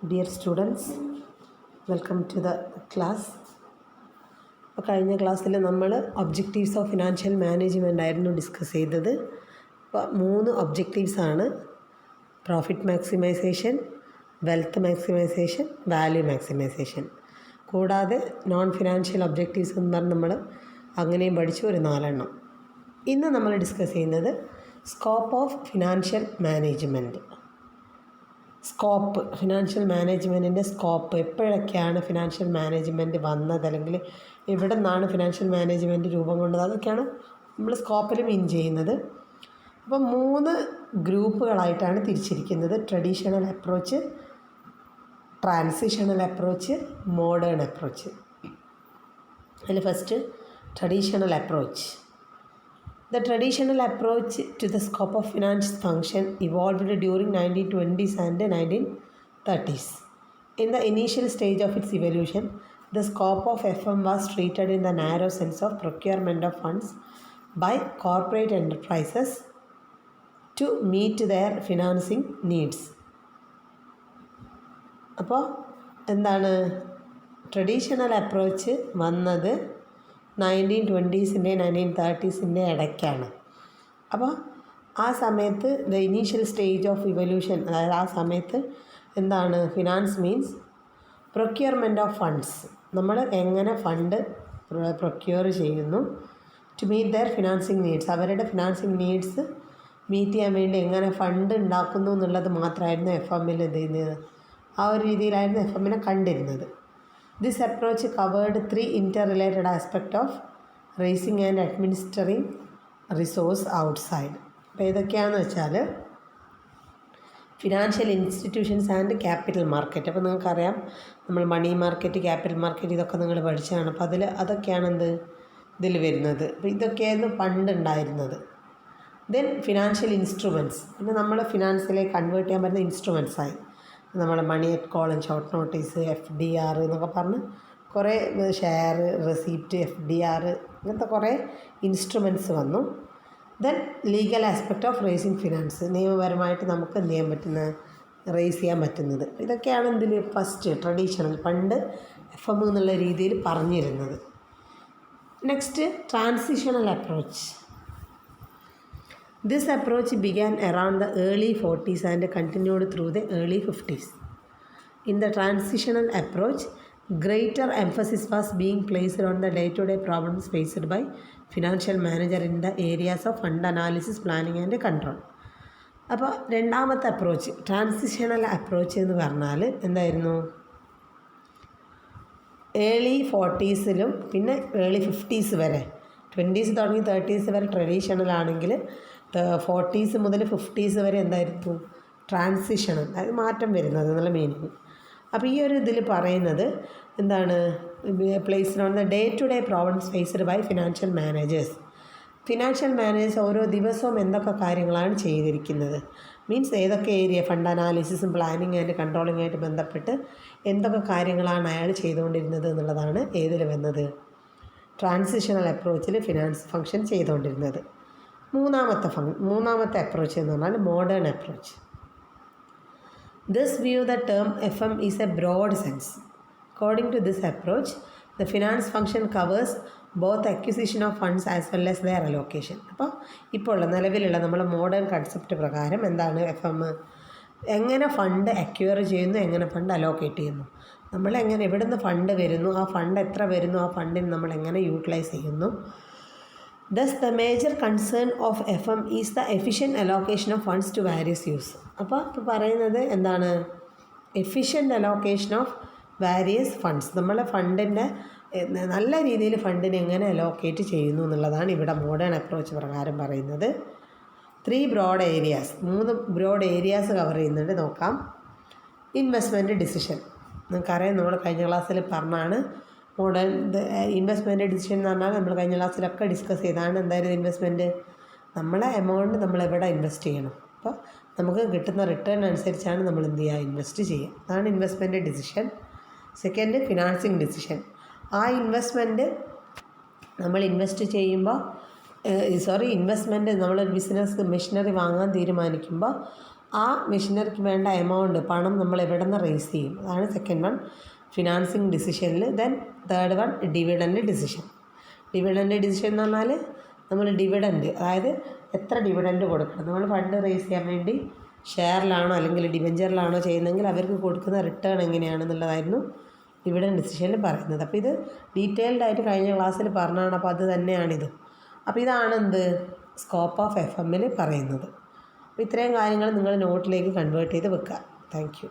Dear students, welcome to the class. അപ്പോൾ കഴിഞ്ഞ ക്ലാസ്സിൽ നമ്മൾ ഒബ്ജക്റ്റീവ്സ് ഓഫ് ഫിനാൻഷ്യൽ മാനേജ്മെൻ്റ് ആയിരുന്നു ഡിസ്കസ് ചെയ്തത്. അപ്പോൾ 3 ഒബ്ജക്റ്റീവ്സാണ്: profit maximization, wealth maximization, value maximization. കൂടാതെ നോൺ ഫിനാൻഷ്യൽ ഒബ്ജക്റ്റീവ്സ് എന്ന് പറഞ്ഞ് നമ്മൾ അങ്ങനെയും പഠിച്ചു ഒരു 4 എണ്ണം. ഇന്ന് നമ്മൾ ഡിസ്കസ് ചെയ്യുന്നത് scope of financial management. Scope, financial മാനേജ്മെൻറ്റിൻ്റെ സ്കോപ്പ്, എപ്പോഴൊക്കെയാണ് ഫിനാൻഷ്യൽ മാനേജ്മെൻറ്റ് വന്നത്, അല്ലെങ്കിൽ എവിടെ നിന്നാണ് ഫിനാൻഷ്യൽ മാനേജ്മെൻറ്റ് രൂപം കൊണ്ടത്, അതൊക്കെയാണ് നമ്മൾ സ്കോപ്പിൽ മീൻ ചെയ്യുന്നത്. അപ്പം 3 ഗ്രൂപ്പുകളായിട്ടാണ് തിരിച്ചിരിക്കുന്നത്: traditional approach, transitional approach, modern approach. അതിൽ first traditional approach. The traditional approach to the scope of finance function evolved during 1920s and 1930s. In the initial stage of its evolution, the scope of FM was treated in the narrow sense of procurement of funds by corporate enterprises to meet their financing needs. അപ്പോൾ എന്താണ് traditional approach വന്നത് 1920s 1930s ഇടയ്ക്കാണ്. അപ്പോൾ ആ സമയത്ത് the initial stage of evolution, അതായത് ആ സമയത്ത് എന്താണ് finance means procurement of funds. നമ്മൾ എങ്ങനെ ഫണ്ട് പ്രൊക്യൂർ ചെയ്യുന്നു to meet their financing needs. അവരുടെ ഫിനാൻസിങ് നീഡ്സ് മീറ്റ് ചെയ്യാൻ വേണ്ടി എങ്ങനെ ഫണ്ട് ഉണ്ടാക്കുന്നു എന്നുള്ളത് മാത്രമായിരുന്നു എഫ് എമ്മിൽ ഇത് ചെയ്യുന്നത്. ആ ഒരു രീതിയിലായിരുന്നു എഫ് എമ്മിനെ കണ്ടിരുന്നത്. This approach covered 3 interrelated aspects of raising and administering resource outside. അപ്പോൾ ഏതൊക്കെയാണെന്ന് വെച്ചാൽ financial institutions and capital market. അപ്പോൾ നിങ്ങൾക്കറിയാം, നമ്മൾ മണി മാർക്കറ്റ്, ക്യാപിറ്റൽ മാർക്കറ്റ് ഇതൊക്കെ നിങ്ങൾ പഠിച്ചതാണ്. അപ്പോൾ അതൊക്കെയാണ് ഇതിൽ വരുന്നത്. അപ്പോൾ ഇതൊക്കെയായിരുന്നു പണ്ട് ഉണ്ടായിരുന്നത്. ദെൻ ഫിനാൻഷ്യൽ ഇൻസ്ട്രുമെൻറ്റ്സ്, പിന്നെ നമ്മൾ ഫിനാൻസിലേക്ക് കൺവേർട്ട് ചെയ്യാൻ പറ്റുന്ന ഇൻസ്ട്രുമെൻറ്റ്സായി. നമ്മൾ money at call and short notice, FDR എന്നൊക്കെ പറഞ്ഞ് കുറേ ഷെയർ, റെസീപ്റ്റ്, FDR ഇങ്ങനത്തെ കുറേ ഇൻസ്ട്രുമെൻറ്റ്സ് വന്നു. Then legal aspect of racing finance, നിയമപരമായിട്ട് നമുക്ക് എന്ത് ചെയ്യാൻ പറ്റുന്ന റേസ് ചെയ്യാൻ പറ്റുന്നത്. ഇതൊക്കെയാണ് ഇതിൽ ഫസ്റ്റ് ട്രഡീഷണൽ, പണ്ട് FM എന്നുള്ള രീതിയിൽ പറഞ്ഞിരുന്നത്. Next transitional approach. This approach began around the early 40s and continued through the early 50s. In the transitional approach, greater emphasis was being placed on the day-to-day problems faced by financial manager in the areas of fund analysis, planning and control. അപ്പോൾ രണ്ടാമത്തെ approach transitional approach എന്ന് പറഞ്ഞാൽ എന്തായിരുന്നു? Early 40s പിന്നെ early 50s വരെ, 20s തുടങ്ങി 30s വരെ traditional ആണെങ്കിൽ 40s മുതൽ 50s വരെ എന്തായിരുന്നു? ട്രാൻസിഷണൽ, അതായത് മാറ്റം വരുന്നത് എന്നുള്ള മീനിങ്. അപ്പോൾ ഈ ഒരു ഇതിൽ പറയുന്നത് എന്താണ്? Placed on the day to day problems faced by financial managers. Financial managers ഓരോ ദിവസവും എന്തൊക്കെ കാര്യങ്ങളാണ് ചെയ്തിരിക്കുന്നത്, മീൻസ് ഏതൊക്കെ ഏരിയ, ഫണ്ട് അനാലിസിസും പ്ലാനിങ് ആൻഡ് കൺട്രോളിംഗ് ആയിട്ട് ബന്ധപ്പെട്ട് എന്തൊക്കെ കാര്യങ്ങളാണ് അയാൾ ചെയ്തുകൊണ്ടിരുന്നത് എന്നുള്ളതാണ് ഏതിൽ വന്നത്? ട്രാൻസിഷണൽ അപ്രോച്ചിൽ ഫിനാൻസ് ഫങ്ഷൻ ചെയ്തുകൊണ്ടിരുന്നത്. മൂന്നാമത്തെ അപ്രോച്ച് എന്ന് പറഞ്ഞാൽ modern approach. This view the term FM is a broad sense. According to this approach, the finance function covers both acquisition of funds as well as their allocation. അപ്പോൾ ഇപ്പോൾ ഉള്ള നിലവിലുള്ള നമ്മൾ modern concept പ്രകാരം എന്താണ് FM? എങ്ങനെ fund acquire ചെയ്യുന്നു, എങ്ങനെ ഫണ്ട് അലോക്കേറ്റ് ചെയ്യുന്നു, നമ്മൾ എങ്ങനെ എവിടെ നിന്ന് ഫണ്ട് വരുന്നു, ആ ഫണ്ട് എത്ര വരുന്നു, ആ ഫണ്ടിന് നമ്മൾ എങ്ങനെ യൂട്ടിലൈസ് ചെയ്യുന്നു. Thus, the major concern of FM is the efficient allocation of funds to various use. അപ്പോൾ പറയുന്നത് എന്താണ്? Efficient allocation of various funds. നമ്മളെ ഫണ്ടിൻ്റെ നല്ല രീതിയിൽ ഫണ്ടിനെ എങ്ങനെ അലോക്കേറ്റ് ചെയ്യുന്നു എന്നുള്ളതാണ് ഇവിടെ മോഡേൺ അപ്രോച്ച് പ്രകാരം പറയുന്നത്. 3 broad areas, 3 broad areas cover ചെയ്യുന്നുണ്ട്. നോക്കാം. Investment decision. നിങ്ങൾക്കറിയാം, നമ്മൾ കഴിഞ്ഞ ക്ലാസ്സിൽ പറഞ്ഞാണ് മോഡേൺ ഇൻവെസ്റ്റ്മെൻറ്റ് ഡിസിഷൻ എന്ന് പറഞ്ഞാൽ നമ്മൾ കഴിഞ്ഞ ക്ലാസ്സിലൊക്കെ ഡിസ്കസ് ചെയ്താണ്. എന്തായാലും ഇൻവെസ്റ്റ്മെൻറ്റ്, നമ്മളെ എമൗണ്ട് നമ്മൾ എവിടെ ഇൻവെസ്റ്റ് ചെയ്യണം, അപ്പോൾ നമുക്ക് കിട്ടുന്ന റിട്ടേൺ അനുസരിച്ചാണ് നമ്മൾ എന്ത് ചെയ്യുക, ഇൻവെസ്റ്റ് ചെയ്യുക. അതാണ് investment decision. Second financing decision. ആ ഇൻവെസ്റ്റ്മെൻറ്റ് നമ്മൾ ഇൻവെസ്റ്റ് ചെയ്യുമ്പോൾ ഇൻവെസ്റ്റ്മെൻറ്റ് നമ്മളൊരു ബിസിനസ് മെഷീനറി വാങ്ങാൻ തീരുമാനിക്കുമ്പോൾ ആ മെഷീനറിക്ക് വേണ്ട എമൗണ്ട് പണം നമ്മൾ എവിടെ നിന്ന് റേസ് ചെയ്യും. അതാണ് സെക്കൻഡ് വൺ ഫിനാൻസിങ് ഡിസിഷനിൽ. Then third one dividend decision. Dividend decision എന്ന് പറഞ്ഞാൽ നമ്മൾ ഡിവിഡൻഡ്, അതായത് എത്ര ഡിവിഡൻഡ് കൊടുക്കണം. നമ്മൾ ഫണ്ട് റേസ് ചെയ്യാൻ വേണ്ടി ഷെയറിലാണോ അല്ലെങ്കിൽ ഡിബഞ്ചറിലാണോ ചെയ്യുന്നതെങ്കിൽ അവർക്ക് കൊടുക്കുന്ന റിട്ടേൺ എങ്ങനെയാണെന്നുള്ളതായിരുന്നു ഡിവിഡൻഡ് ഡിസിഷനിൽ പറയുന്നത്. അപ്പോൾ ഇത് ഡീറ്റെയിൽഡ് ആയിട്ട് കഴിഞ്ഞ ക്ലാസ്സിൽ പറഞ്ഞതാണ്. അപ്പോൾ അത് തന്നെയാണിത്. അപ്പോൾ ഇതാണ് എന്ത് സ്കോപ്പ് ഓഫ് FM പറയുന്നത്. അപ്പോൾ ഇത്രയും കാര്യങ്ങൾ നിങ്ങൾ നോട്ടിലേക്ക് കൺവേർട്ട് ചെയ്ത് വെക്കുക. Thank you.